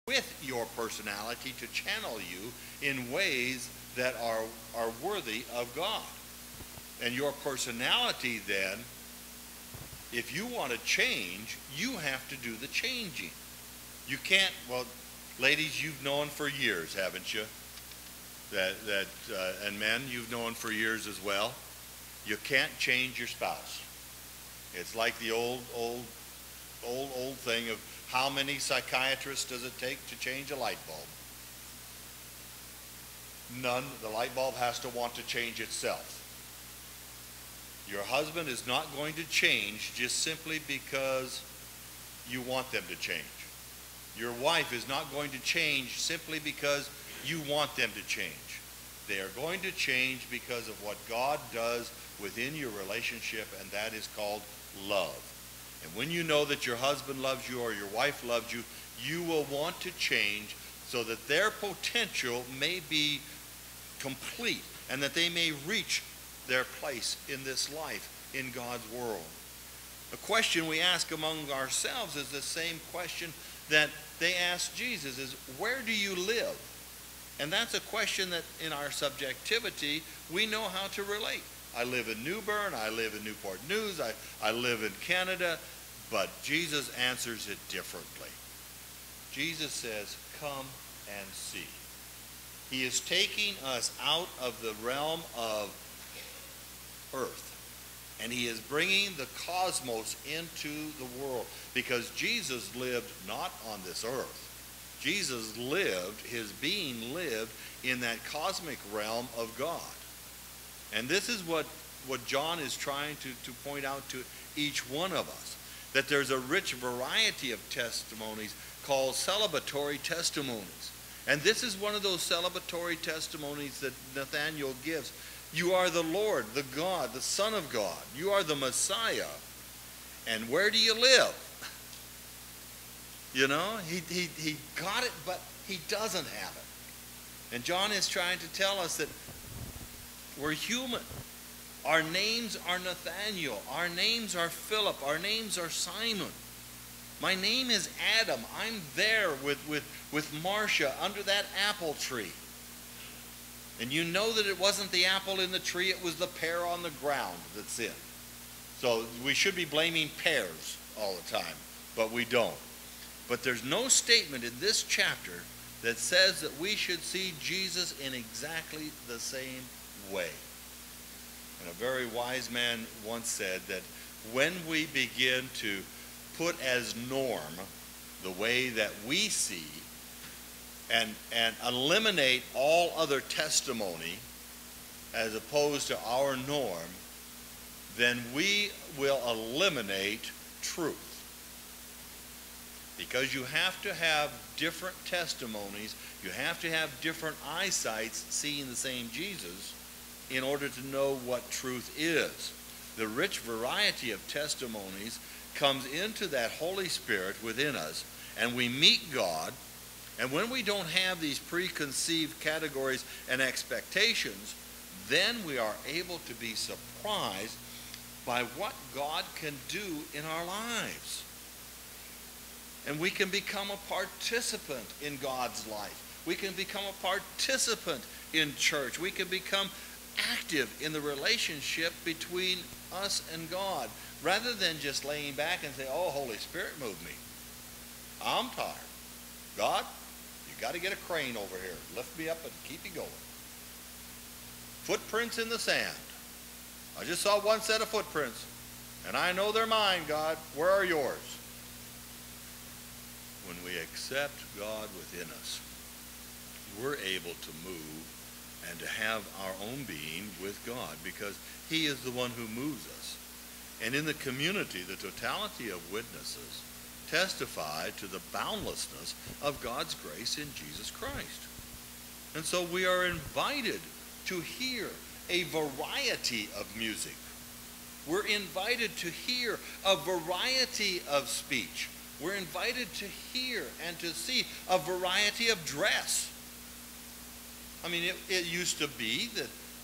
with your personality to channel you in ways that are worthy of God. And your personality then, if you want to change, you have to do the changing. You can't, well, ladies, you've known for years, haven't you? And men, you've known for years as well. You can't change your spouse. It's like the old thing of how many psychiatrists does it take to change a light bulb? None. The light bulb has to want to change itself. Your husband is not going to change just simply because you want them to change. Your wife is not going to change simply because you want them to change. They are going to change because of what God does within your relationship, and that is called love. And when you know that your husband loves you or your wife loves you, you will want to change so that their potential may be complete and that they may reach their place in this life in God's world. The question we ask among ourselves is the same question that they asked Jesus, is where do you live? And that's a question that in our subjectivity we know how to relate. I live in New Bern, I live in Newport News, I live in Canada, but Jesus answers it differently. Jesus says, come and see. He is taking us out of the realm of earth, and he is bringing the cosmos into the world, because Jesus lived not on this earth. Jesus lived, his being lived in that cosmic realm of God. And this is what John is trying to point out to each one of us, that there's a rich variety of testimonies called celebratory testimonies. And this is one of those celebratory testimonies that Nathanael gives. You are the Lord, the God, the Son of God. You are the Messiah. And where do you live? You know, he got it, but he doesn't have it. And John is trying to tell us that we're human. Our names are Nathaniel. Our names are Philip. Our names are Simon. My name is Adam. I'm there with Marcia under that apple tree. And you know that it wasn't the apple in the tree, it was the pear on the ground that's in. So we should be blaming pears all the time, but we don't. But there's no statement in this chapter that says that we should see Jesus in exactly the same way. And a very wise man once said that when we begin to put as norm the way that we see and eliminate all other testimony as opposed to our norm, then we will eliminate truth. Because you have to have different testimonies, you have to have different eyesights seeing the same Jesus in order to know what truth is. The rich variety of testimonies comes into that Holy Spirit within us, and we meet God, and when we don't have these preconceived categories and expectations, then we are able to be surprised by what God can do in our lives. And we can become a participant in God's life. We can become a participant in church. We can become active in the relationship between us and God, rather than just laying back and say, oh, Holy Spirit, move me. I'm tired. God, you got to get a crane over here. Lift me up and keep me going. Footprints in the sand. I just saw one set of footprints, and I know they're mine, God. Where are yours? When we accept God within us, we're able to move and to have our own being with God, because he is the one who moves us. And in the community, the totality of witnesses testify to the boundlessness of God's grace in Jesus Christ. And so we are invited to hear a variety of music. We're invited to hear a variety of speech. We're invited to hear and to see a variety of dress. I mean, it used to be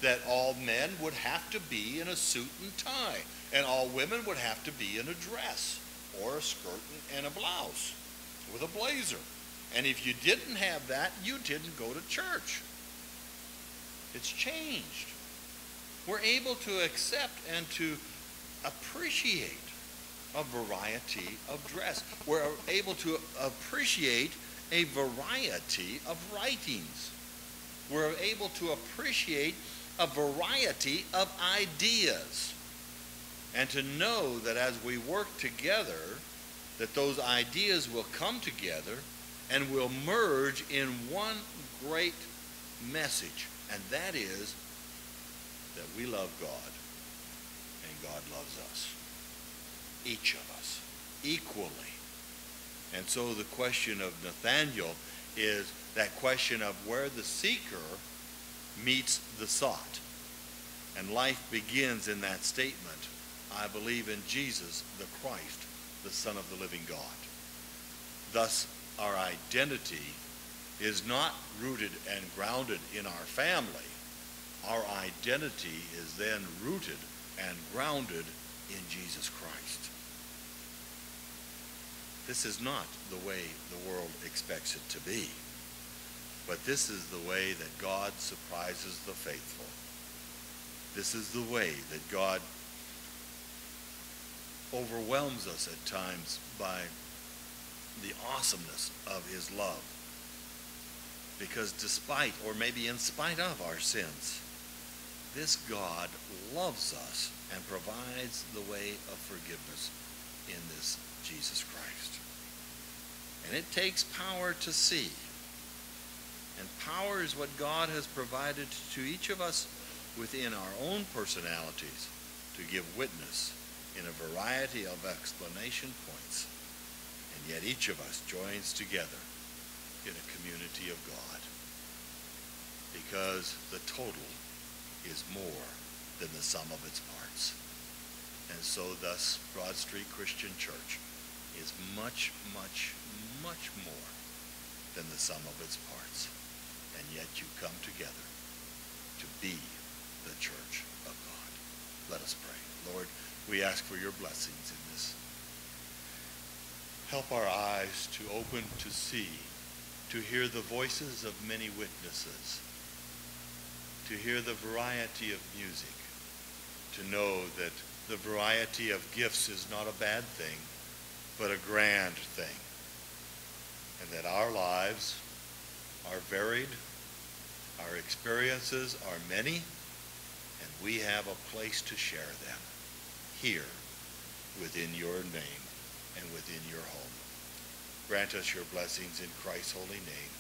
that all men would have to be in a suit and tie, and all women would have to be in a dress or a skirt and a blouse with a blazer. And if you didn't have that, you didn't go to church. It's changed. We're able to accept and to appreciate a variety of dress. We're able to appreciate a variety of writings. We're able to appreciate a variety of ideas. And to know that as we work together, that those ideas will come together and will merge in one great message. And that is that we love God and God loves us. Each of us, equally. And so the question of Nathanael is that question of where the seeker meets the sought. And life begins in that statement, I believe in Jesus, the Christ, the Son of the living God. Thus, our identity is not rooted and grounded in our family. Our identity is then rooted and grounded in Jesus Christ. This is not the way the world expects it to be, but this is the way that God surprises the faithful. This is the way that God overwhelms us at times by the awesomeness of his love. Because despite, or maybe in spite of our sins, this God loves us and provides the way of forgiveness in this Jesus Christ. And it takes power to see. And power is what God has provided to each of us within our own personalities to give witness in a variety of explanation points. And yet each of us joins together in a community of God. Because the total is more than the sum of its parts. And so thus Broad Street Christian Church is much, much, much more than the sum of its parts. And yet you come together to be the church of God. Let us pray. Lord, we ask for your blessings in this. Help our eyes to open to see, to hear the voices of many witnesses, to hear the variety of music, to know that the variety of gifts is not a bad thing, but a grand thing, and that our lives are varied, our experiences are many, and we have a place to share them here within your name and within your home. Grant us your blessings in Christ's holy name.